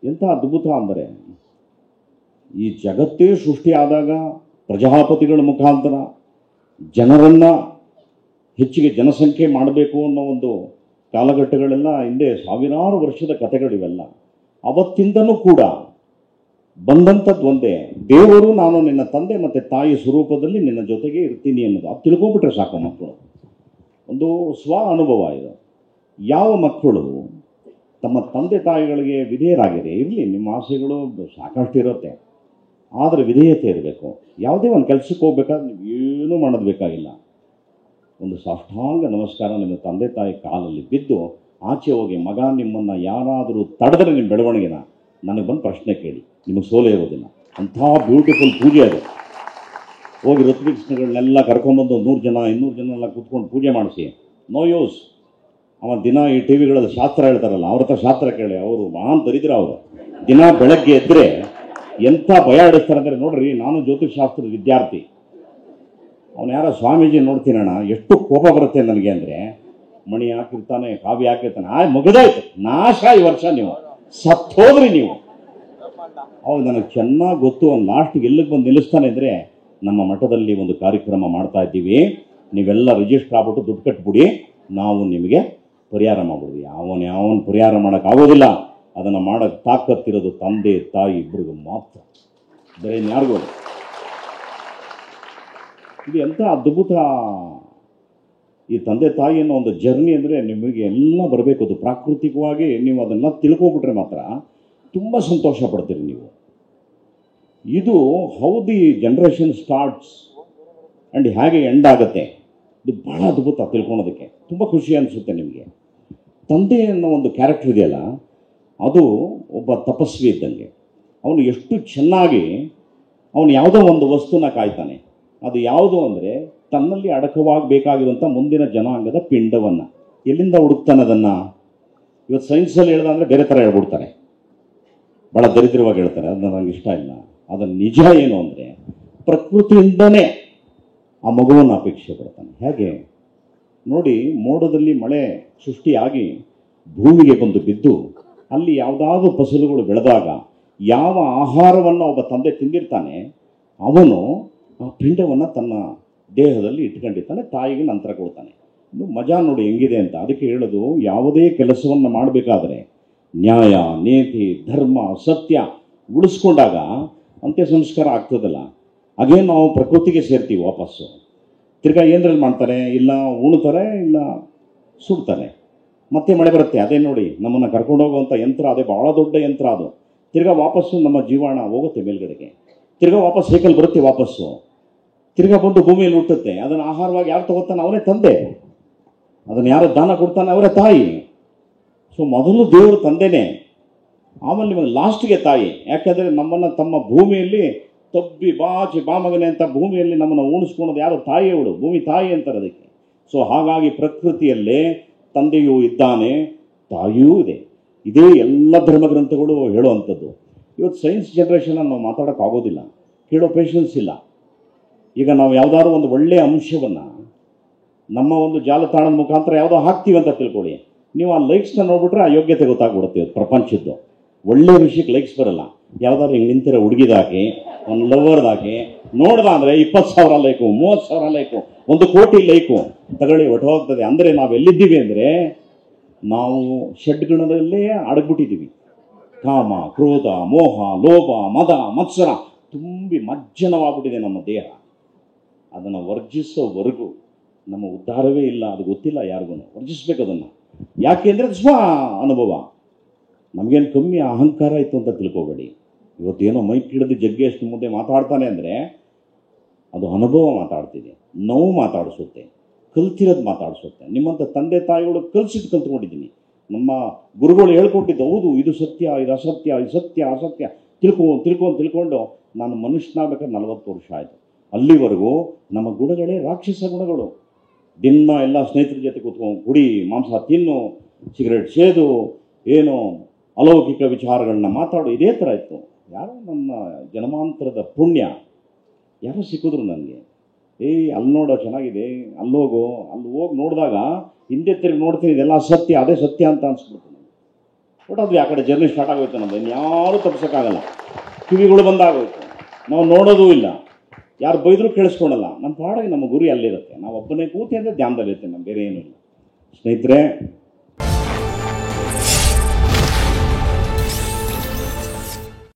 ಎಂಥ ಅದ್ಭುತ ಅಂದರೆ, ಈ ಜಗತ್ತೇ ಸೃಷ್ಟಿಯಾದಾಗ ಪ್ರಜಾಪತಿಗಳ ಮುಖಾಂತರ ಜನರನ್ನು ಹೆಚ್ಚಿಗೆ ಜನಸಂಖ್ಯೆ ಮಾಡಬೇಕು ಅನ್ನೋ ಒಂದು ಕಾಲಘಟ್ಟಗಳೆಲ್ಲ ಹಿಂದೆ ಸಾವಿರಾರು ವರ್ಷದ ಕಥೆಗಳಿವೆಲ್ಲ. ಅವತ್ತಿಂದನೂ ಕೂಡ ಬಂದಂಥದ್ದು ಒಂದೇ, ದೇವರು ನಾನು ನಿನ್ನ ತಂದೆ ಮತ್ತು ತಾಯಿ ಸ್ವರೂಪದಲ್ಲಿ ನಿನ್ನ ಜೊತೆಗೆ ಇರ್ತೀನಿ ಅನ್ನೋದು. ಅದು ತಿಳ್ಕೊಂಬಿಟ್ರೆ ಸಾಕು ಮಕ್ಕಳು. ಒಂದು ಸ್ವ ಅನುಭವ ಇದು. ಯಾವ ಮಕ್ಕಳು ತಮ್ಮ ತಂದೆ ತಾಯಿಗಳಿಗೆ ವಿಧೇಯರಾಗಿದೆ, ಇರಲಿ ನಿಮ್ಮ ಆಸೆಗಳು ಸಾಕಷ್ಟು ಇರುತ್ತೆ, ಆದರೆ ವಿಧೇಯತೆ ಇರಬೇಕು. ಯಾವುದೇ ಒಂದು ಕೆಲಸಕ್ಕೆ ಹೋಗ್ಬೇಕಾದ್ರೆ ನೀವು ಏನೂ ಮಾಡೋದು ಬೇಕಾಗಿಲ್ಲ, ಒಂದು ಸಾಷ್ಟಾಂಗ ನಮಸ್ಕಾರ ನಿಮ್ಮ ತಂದೆ ತಾಯಿ ಕಾಲಲ್ಲಿ ಬಿದ್ದು ಆಚೆ ಹೋಗಿ, ಮಗ ನಿಮ್ಮನ್ನು ಯಾರಾದರೂ ತಡೆದ್ರೆ ನಿಮ್ಮ ಬೆಳವಣಿಗೆನ ನನಗೆ ಬಂದು ಪ್ರಶ್ನೆ ಕೇಳಿ, ನಿಮಗೆ ಸೋಲೇ ಇರೋದಿಲ್ಲ. ಅಂಥ ಬ್ಯೂಟಿಫುಲ್ ಪೂಜೆ ಅದು. ಹೋಗಿ ಋತ್ವಿಕ್ಸ್ಗಳನ್ನೆಲ್ಲ ಕರ್ಕೊಂಬಂದು 100 ಜನ 200 ಜನ ಎಲ್ಲ ಕೂತ್ಕೊಂಡು ಪೂಜೆ ಮಾಡಿಸಿ. No use. ಅವನ ದಿನ ಈ ಟಿ ವಿಗಳಲ್ಲಿ ಶಾಸ್ತ್ರ ಹೇಳ್ತಾರಲ್ಲ, ಅವ್ರ ಹತ್ರ ಶಾಸ್ತ್ರ ಕೇಳಿ. ಅವರು ಮಹಾನ್ ದರಿದ್ರ. ಅವರು ದಿನ ಬೆಳಗ್ಗೆ ಎದ್ದರೆ ಎಂಥ ಭಯ ಆಡಿಸ್ತಾರೆ ಅಂದರೆ, ನೋಡ್ರಿ ನಾನು ಜ್ಯೋತಿಷಾಸ್ತ್ರದ ವಿದ್ಯಾರ್ಥಿ, ಅವನು ಯಾರೋ ಸ್ವಾಮೀಜಿ ನೋಡ್ತೀನಣ್ಣ, ಎಷ್ಟು ಕೋಪ ಬರುತ್ತೆ ನನಗೆ ಅಂದರೆ, ಮಣಿ ಹಾಕಿರ್ತಾನೆ, ಕಾವಿ ಹಾಕಿರ್ತಾನೆ, ಮುಗಿದಾಯ್ತು, ನಾಶ ಈ ವರ್ಷ, ನೀವು ಸತ್ತೋದ್ರಿ ನೀವು. ಅವಾಗ ನನಗೆ ಚೆನ್ನಾಗಿ ಗೊತ್ತು, ಅವ್ನು ಲಾಸ್ಟ್ಗೆ ಎಲ್ಲಿಗೆ ಬಂದು ನಿಲ್ಲಿಸ್ತಾನೆ ಅಂದರೆ, ನಮ್ಮ ಮಠದಲ್ಲಿ ಒಂದು ಕಾರ್ಯಕ್ರಮ ಮಾಡ್ತಾ ಇದ್ದೀವಿ, ನೀವೆಲ್ಲ ರಿಜಿಸ್ಟರ್ ಆಗ್ಬಿಟ್ಟು ದುಡ್ಡು ಕಟ್ಬಿಡಿ, ನಾವು ನಿಮಗೆ ಪರಿಹಾರ ಮಾಡ್ಬಿಡ್ವಿ. ಯಾವನು ಪರಿಹಾರ ಮಾಡೋಕ್ಕಾಗೋದಿಲ್ಲ. ಅದನ್ನು ಮಾಡೋಕ್ಕೆ ತಾಕತ್ತಿರೋದು ತಂದೆ ತಾಯಿ ಇಬ್ಬರಿಗೂ ಮಾತ್ರ, ಬೇರೆ ಯಾರಿಗೂ. ಇದು ಎಂಥ ಅದ್ಭುತ ಈ ತಂದೆ ತಾಯಿ ಅನ್ನೋ ಒಂದು ಜರ್ನಿ. ಅಂದರೆ ನಿಮಗೆ ಎಲ್ಲ ಬರಬೇಕು, ಅದು ಪ್ರಾಕೃತಿಕವಾಗಿ ನೀವು ಅದನ್ನು ತಿಳ್ಕೊಬಿಟ್ರೆ ಮಾತ್ರ ತುಂಬ ಸಂತೋಷ ಪಡ್ತೀರಿ ನೀವು. ಇದು how the generation starts and ಹೇಗೆ ಎಂಡ್ ಆಗುತ್ತೆ, ಇದು ಭಾಳ ಅದ್ಭುತ ತಿಳ್ಕೊಳೋದಕ್ಕೆ. ತುಂಬ ಖುಷಿ ಅನಿಸುತ್ತೆ ನಿಮಗೆ. ತಂದೆ ಅನ್ನೋ ಒಂದು ಕ್ಯಾರೆಕ್ಟರ್ ಇದೆಯಲ್ಲ, ಅದು ಒಬ್ಬ ತಪಸ್ವಿ ಇದ್ದಂಗೆ. ಅವನು ಎಷ್ಟು ಚೆನ್ನಾಗಿ ಅವನು ಯಾವುದೋ ಒಂದು ವಸ್ತುನ ಕಾಯ್ತಾನೆ. ಅದು ಯಾವುದು ಅಂದರೆ, ತನ್ನಲ್ಲಿ ಅಡಕವಾಗಬೇಕಾಗಿರುವಂಥ ಮುಂದಿನ ಜನಾಂಗದ ಪಿಂಡವನ್ನು ಎಲ್ಲಿಂದ ಹುಡುಕ್ತಾನೆ ಅದನ್ನು. ಇವತ್ತು ಸೈನ್ಸಲ್ಲಿ ಹೇಳ್ದಂದರೆ ಬೇರೆ ಥರ ಹೇಳ್ಬಿಡ್ತಾರೆ, ಭಾಳ ದರಿದ್ರವಾಗಿ ಹೇಳ್ತಾರೆ. ಅದನ್ನ ನನಗೆ ಇಷ್ಟ ಇಲ್ಲ. ಅದರ ನಿಜ ಏನು ಅಂದರೆ, ಪ್ರಕೃತಿಯಿಂದನೇ ಆ ಮಗುವನ್ನು ಅಪೇಕ್ಷೆ ಪಡ್ತಾನೆ. ಹೇಗೆ ನೋಡಿ, ಮೋಡದಲ್ಲಿ ಮಳೆ ಸೃಷ್ಟಿಯಾಗಿ ಭೂಮಿಗೆ ಬಂದು ಬಿದ್ದು ಅಲ್ಲಿ ಯಾವುದಾದ್ರೂ ಫಸಲುಗಳು ಬೆಳೆದಾಗ ಯಾವ ಆಹಾರವನ್ನು ಒಬ್ಬ ತಂದೆ ತಿಂದಿರ್ತಾನೆ, ಅವನು ಆ ಪಿಂಡವನ್ನು ತನ್ನ ದೇಹದಲ್ಲಿ ಇಟ್ಕೊಂಡಿರ್ತಾನೆ, ತಾಯಿಗೆ ನಂತರ ಕೊಡ್ತಾನೆ. ಇನ್ನು ಮಜಾ ನೋಡಿ ಹೆಂಗಿದೆ ಅಂತ. ಅದಕ್ಕೆ ಹೇಳೋದು, ಯಾವುದೇ ಕೆಲಸವನ್ನು ಮಾಡಬೇಕಾದ್ರೆ ನ್ಯಾಯ, ನೀತಿ, ಧರ್ಮ, ಸತ್ಯ ಉಳಿಸ್ಕೊಂಡಾಗ ಅಂತ್ಯ ಸಂಸ್ಕಾರ ಆಗ್ತದಲ್ಲ, ಹಾಗೇ ನಾವು ಪ್ರಕೃತಿಗೆ ಸೇರ್ತೀವಿ ವಾಪಸ್ಸು. ತಿರ್ಗಾ ಏನರಲ್ಲಿ ಮಾಡ್ತಾರೆ, ಇಲ್ಲ ಉಣ್ತಾರೆ, ಇಲ್ಲ ಸುಡ್ತಾರೆ, ಮತ್ತೆ ಮಳೆ ಬರುತ್ತೆ. ಅದೇ ನೋಡಿ ನಮ್ಮನ್ನು ಕರ್ಕೊಂಡು ಹೋಗುವಂಥ ಯಂತ್ರ, ಅದೇ ಭಾಳ ದೊಡ್ಡ ಯಂತ್ರ ಅದು. ತಿರ್ಗಾ ವಾಪಸ್ಸು ನಮ್ಮ ಜೀವಾಣ ಹೋಗುತ್ತೆ ಮೇಲ್ಗಡೆಗೆ, ತಿರ್ಗಾ ವಾಪಸ್ ಸೈಕಲ್ ಬರುತ್ತೆ, ವಾಪಸ್ಸು ತಿರ್ಗಾ ಬಂದು ಭೂಮಿಯಲ್ಲಿ ಹುಟ್ಟುತ್ತೆ. ಅದನ್ನು ಆಹಾರವಾಗಿ ಯಾರು ತಗೋತಾನೆ, ಅವರೇ ತಂದೆ. ಅದನ್ನು ಯಾರು ದಾನ ಕೊಡ್ತಾನೆ, ಅವರೇ ತಾಯಿ. ಸೊ ಮೊದಲು ದೇವರು ತಂದೆನೇ, ಆಮೇಲೆ ನಿಮಗೆ ಲಾಸ್ಟ್ಗೆ ತಾಯಿ. ಯಾಕೆಂದರೆ ನಮ್ಮನ್ನು ತಮ್ಮ ಭೂಮಿಯಲ್ಲಿ ತಬ್ಬಿ ಬಾಚಿ ಮಗನೆ ಅಂತ ಭೂಮಿಯಲ್ಲಿ ನಮ್ಮನ್ನು ಉಣಿಸ್ಕೊಳೋದು ಯಾರು, ತಾಯಿಯವಳು, ಭೂಮಿ ತಾಯಿ ಅಂತಾರೆ ಅದಕ್ಕೆ. ಸೊ ಹಾಗಾಗಿ ಪ್ರಕೃತಿಯಲ್ಲೇ ತಂದೆಯೂ ಇದ್ದಾನೆ, ತಾಯಿಯೂ ಇದೆ. ಇದೇ ಎಲ್ಲ ಧರ್ಮಗ್ರಂಥಗಳು ಹೇಳುವಂಥದ್ದು. ಇವತ್ತು ಸೈನ್ಸ್ ಜನ್ರೇಷನನ್ನು ನಾವು ಮಾತಾಡೋಕ್ಕಾಗೋದಿಲ್ಲ, ಕೇಳೋ ಪೇಷನ್ಸ್ ಇಲ್ಲ. ಈಗ ನಾವು ಯಾವುದಾದ್ರು ಒಂದು ಒಳ್ಳೆಯ ಅಂಶವನ್ನು ನಮ್ಮ ಒಂದು ಜಾಲತಾಣದ ಮುಖಾಂತರ ಯಾವುದೋ ಹಾಕ್ತೀವಿ ಅಂತ ತಿಳ್ಕೊಳ್ಳಿ, ನೀವು ಆ ಲೈಕ್ಸ್ನ ನೋಡ್ಬಿಟ್ರೆ ಆ ಯೋಗ್ಯತೆ ಗೊತ್ತಾಗ್ಬಿಡುತ್ತೆ. ಪ್ರಪಂಚದ್ದು ಒಳ್ಳೆಯ ವಿಷಯಕ್ಕೆ ಲೈಕ್ಸ್ ಬರಲ್ಲ. ಯಾವುದಾದ್ರು ಹಿಂಗೆ ನಿಂತಿರೋ ಹುಡುಗಿದಾಕಿ, ಒಂದು ಲವರ್ದಾಕಿ ನೋಡ್ದ ಅಂದರೆ 20,000 ಲೈಕು, 30,000 ಲೈಕು, 1 ಕೋಟಿ ಲೈಕು ತಗೊಳ್ಳಿ ಹೊಟ್ಟು ಹೋಗ್ತದೆ. ಅಂದರೆ ನಾವು ಎಲ್ಲಿದ್ದೀವಿ ಅಂದರೆ, ನಾವು ಷಡ್ಗುಣದಲ್ಲೇ ಅಡಗ್ಬಿಟ್ಟಿದ್ದೀವಿ. ಕಾಮ, ಕ್ರೋಧ, ಮೋಹ, ಲೋಭ, ಮದ, ಮತ್ಸರ ತುಂಬಿ ಮಜ್ಜನವಾಗ್ಬಿಟ್ಟಿದೆ ನಮ್ಮ ದೇಹ. ಅದನ್ನು ವರ್ಜಿಸೋವರೆಗೂ ನಮ್ಮ ಉದ್ಧಾರವೇ ಇಲ್ಲ. ಅದು ಗೊತ್ತಿಲ್ಲ ಯಾರಿಗೂ. ವರ್ಜಿಸ್ಬೇಕು ಅದನ್ನು. ಯಾಕೆಂದರೆ ಅದು ಸ್ವ ಅನುಭವ. ನಮಗೇನು ಕಮ್ಮಿ ಅಹಂಕಾರ ಇತ್ತು ಅಂತ ತಿಳ್ಕೊಬೇಡಿ. ಇವತ್ತೇನೋ ಮೈಕ್ ಹಿಡಿದು ಜಗ್ಗಿ ಅಷ್ಟು ಮುಂದೆ ಮಾತಾಡ್ತಾನೆ ಅಂದರೆ ಅದು ಅನುಭವ ಮಾತಾಡ್ತಿದೆ, ನೋವು ಮಾತಾಡಿಸುತ್ತೆ, ಕಲ್ತಿರೋದು ಮಾತಾಡಿಸುತ್ತೆ. ನಿಮ್ಮಂಥ ತಂದೆ ತಾಯಿಗಳು ಕಲ್ತ್ಕೊಂಡಿದ್ದೀನಿ. ನಮ್ಮ ಗುರುಗಳು ಹೇಳ್ಕೊಟ್ಟಿದ್ದು, ಹೌದು ಇದು ಸತ್ಯ, ಇದು ಅಸತ್ಯ, ಇದು ಸತ್ಯ ಅಸತ್ಯ ತಿಳ್ಕೊಂಡು ನಾನು ಮನುಷ್ಯನಾಗಬೇಕಾದ್ರೆ 40 ವರ್ಷ ಆಯಿತು. ಅಲ್ಲಿವರೆಗೂ ನಮ್ಮ ಗುಣಗಳೇ ರಾಕ್ಷಸ ಗುಣಗಳು. ದಿನ ಎಲ್ಲ ಸ್ನೇಹಿತರ ಜೊತೆ ಕೂತ್ಕೊಂಡು ಕುಡಿ, ಮಾಂಸ ತಿನ್ನು, ಸಿಗರೇಟ್ ಸೇದು, ಏನೋ ಅಲೌಕಿಕ ವಿಚಾರಗಳನ್ನ ಮಾತಾಡು, ಇದೇ ಥರ ಇತ್ತು. ಯಾರೋ ನನ್ನ ಜನ್ಮಾಂತರದ ಪುಣ್ಯ ಯಾರೋ ಸಿಕ್ಕಿದ್ರು ನನಗೆ. ಅಲ್ಲಿ ನೋಡೋ ಚೆನ್ನಾಗಿದೆ, ಅಲ್ಲಿ ಹೋಗಿ ನೋಡಿದಾಗ ಹಿಂದೆ ತಿರುಗಿ ನೋಡ್ತೀನಿ, ಇದೆಲ್ಲ ಸತ್ಯ, ಅದೇ ಸತ್ಯ ಅಂತ ಅನ್ಸ್ಬಿಡ್ತು ನನಗೆ. ಬಟ್ ಅದು ಆ ಕಡೆ ಜರ್ನಿ ಸ್ಟಾರ್ಟ್ ಆಗೋಯ್ತು ನಮ್ಮದು. ಇನ್ಯಾರೂ ತಪ್ಪಿಸೋಕ್ಕಾಗಲ್ಲ. ಕಿವಿಗಳು ಬಂದಾಗೋಯ್ತು, ನಾವು ನೋಡೋದೂ ಇಲ್ಲ, ಯಾರು ಬೈದರೂ ಕೇಳಿಸ್ಕೊಳಲ್ಲ. ನಮ್ಮ ಪಾಡಿಗೆ ನಮ್ಮ ಗುರಿ ಅಲ್ಲಿರುತ್ತೆ. ನಾವು ಒಬ್ಬನೇ ಕೂತಿ ಅಂದರೆ ಧ್ಯಾನದಲ್ಲಿರುತ್ತೆ, ನಮ್ಮ ಬೇರೆ ಏನೂ ಇಲ್ಲ. ಸ್ನೇಹಿತರೆ,